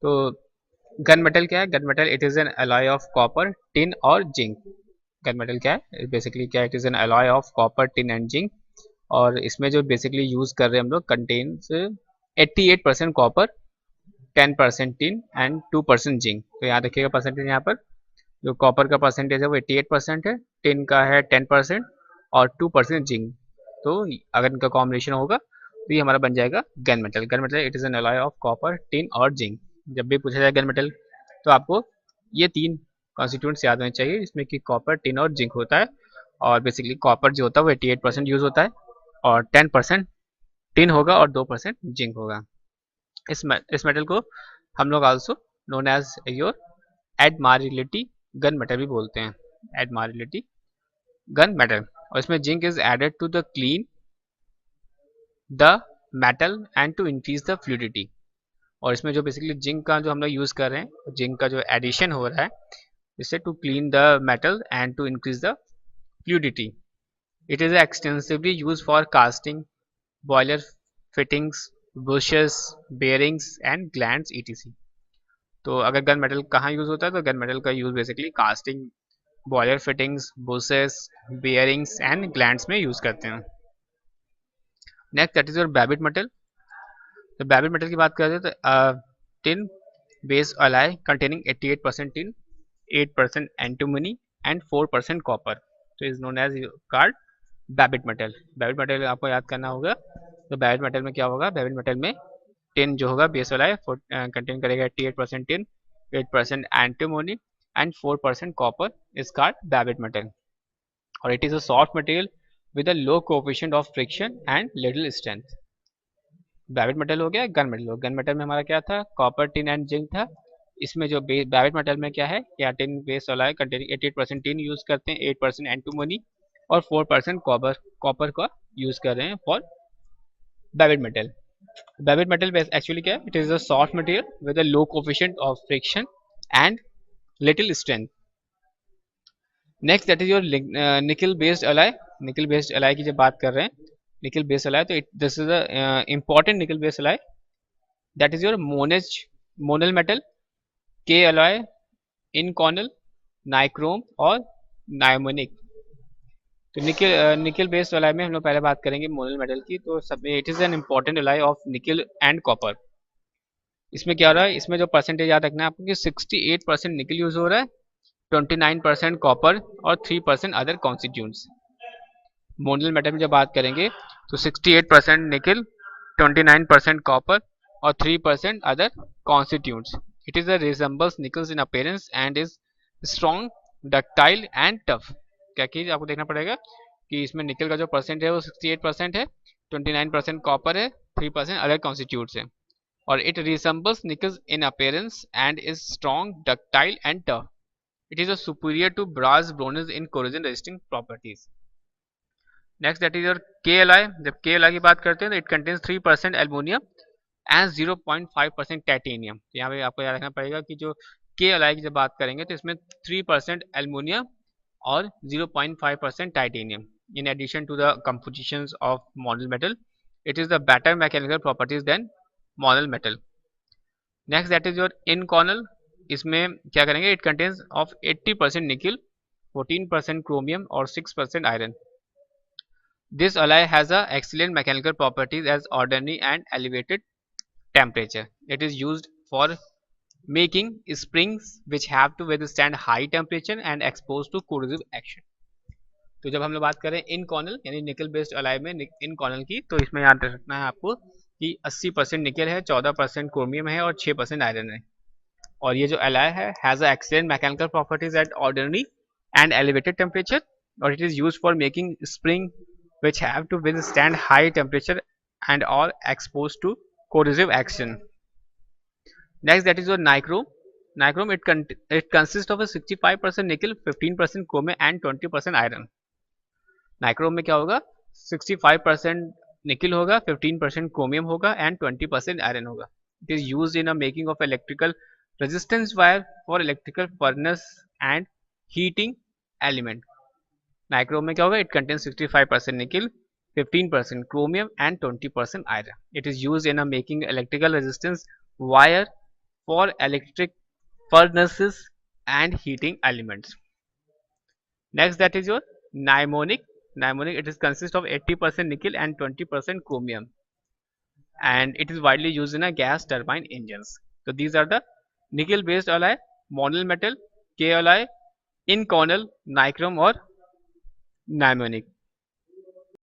तो gun metal क्या है? Gun metal it is an alloy of copper, tin और जिंक। गन मेटल क्या है बेसिकली? क्या it is an alloy of copper, tin and zinc. और इसमें जो बेसिकली यूज़ कर रहे हैं हम लोग contains 88% copper, 10% tin and 2% zinc. तो यहाँ देखिएगा परसेंटेज, यहाँ पर जो कॉपर का परसेंटेज है वो 88% है, टिन का है 10% और 2% जिंक। तो अगर इनका कॉम्बिनेशन होगा तो ये हमारा बन जाएगा gun metal. Gun metal it is an alloy of copper, tin और जिंक। जब भी पूछा जाए गन मेटल तो आपको ये तीन कॉन्स्टिट्यूंट्स याद होने चाहिए, जिसमें कि कॉपर, टिन और जिंक होता है। और बेसिकली कॉपर जो होता है वो 88% यूज़ होता है, और 10% टिन होगा और 2% जिंक होगा। इस मेटल को हम लोग also known as your admiralty gun metal भी बोलते हैं। Admiralty gun metal. और इसमें zinc is added to the clean the metal and to increase the fluidity. और इसमें जो बेसिकली जिंक का जो हम लोग यूज़ कर रहे हैं, जिंक का जो एडिशन हो रहा है इससे to clean the metal and to increase the fluidity. It is extensively use for casting, boiler fittings, bushes, bearings and glands etc। तो अगर गन मेटल कहाँ यूज़ होता है तो गन मेटल का use basically casting, boiler fittings, bushes, bearings and glands में use करते हैं। Next that is your babbitt metal. तो बैबिट मेटल की बात करते हैं तो tin based alloy containing 88% tin, 8% antimony and 4% copper, तो is known as card babbitt metal. Babbitt metal आपको याद करना होगा। तो बैबिट मेटल में क्या होगा? बैबिट मेटल में टिन जो होगा बेस वाला है कंटेन करेगा 88% tin, 8% antimony and 4% copper is card babbitt metal. और it is a soft material with a low coefficient of friction and little strength. Babbitt metal हो गया, गन मेटल हो गया। गन मेटल में हमारा क्या था? कॉपर, टिन एंड जिंक था। इसमें जो बैबिट मेटल में क्या है? क्या टिन बेस वाला है कंटेनिंग 88% टिन यूज करते हैं, 8% एंटीमोनी और 4% कॉपर कॉपर का यूज कर रहे हैं for babbitt metal. Babbit metal actually क्या है? It is a soft material with a low coefficient of friction and little strength. Next that is your nickel based alloy. Nickel based alloy की जब बात कर रहे हैं, nickel based alloy, तो this is a important nickel based alloy. That is your monal metal, K alloy, inconel, nichrome और niaumonic। तो निकल बेस्ड एलॉय में हम लोग पहले बात करेंगे मोनल मेटल की। तो सब it is an important alloy of निकल एंड कॉपर। इसमें क्या हो रहा है? इसमें जो परसेंटेज याद रखना है आपको कि 68% निकल यूज हो रहा है, 29% कॉपर और 3% अदर कॉन्स्टिट्यूंट्स। मोनल मेटल में जब बात करेंगे तो 68% निकल, 29% कॉपर और 3% other constituents. It is a resembles Nicholls in appearance and is strong, ductile and tough. क्या चीज आपको देखना पड़ेगा कि इसमें निकल का जो परसेंट है वो 68% है, 29% कॉपर है, 3% अदर कॉन्स्टिट्यूट्स है। और it resembles nickel in appearance and is strong, ductile and tough. It is a superior to brass bronze in corrosion resisting properties. Next that is your K alloy। जब K alloy की बात करते हैं तो it contains 3% aluminium and 0.5% titanium। तो यहाँ पे आपको याद रखना पड़ेगा कि जो K alloy की जब बात करेंगे तो इसमें 3% aluminium और 0.5% titanium। In addition to the compositions of model metal, it is the better mechanical properties than model metal। Next that is your inconel. इसमें क्या करेंगे? इट कंटेन्स ऑफ 80% निकल, 14% क्रोमियम और 6% iron. This alloy has a excellent mechanical properties as ordinary and elevated temperature. It is used for making springs which have to withstand high temperature and exposed to corrosive action। तो जब हम लोग बात करें इनकॉर्नल यानी निकल based अलाय में इनकॉर्नल की, तो इसमें याद रखना है आपको कि 80% निकल है, 14% क्रोमियम है और 6% आयरन है। और ये जो एलॉय है has a excellent mechanical properties at ordinary and elevated temperature, और it is used for making spring which have to withstand high temperature and are exposed to corrosive action. Next that is your nichrome। Nichrome it consists of a 65% nickel, 15% chromium and 20% iron। Nichrome में क्या होगा? 65% निकल होगा, 15% chromium होगा and 20% iron होगा। It is used in a making of electrical resistance wire for electrical furnace and heating element. Nichrome में क्या होगा? इट कंटेन्स 65% निकल, 15% chromium and 20% iron. It is used in a making electrical resistance wire for electric furnaces and heating elements. Next, that is your Nimonic. Nimonic, it is consist of 80% nickel and 20% chromium, and it is widely used in a gas turbine engines. So these are the nickel based alloy, monometal, K alloy, inconel, nichrome or Nimonic.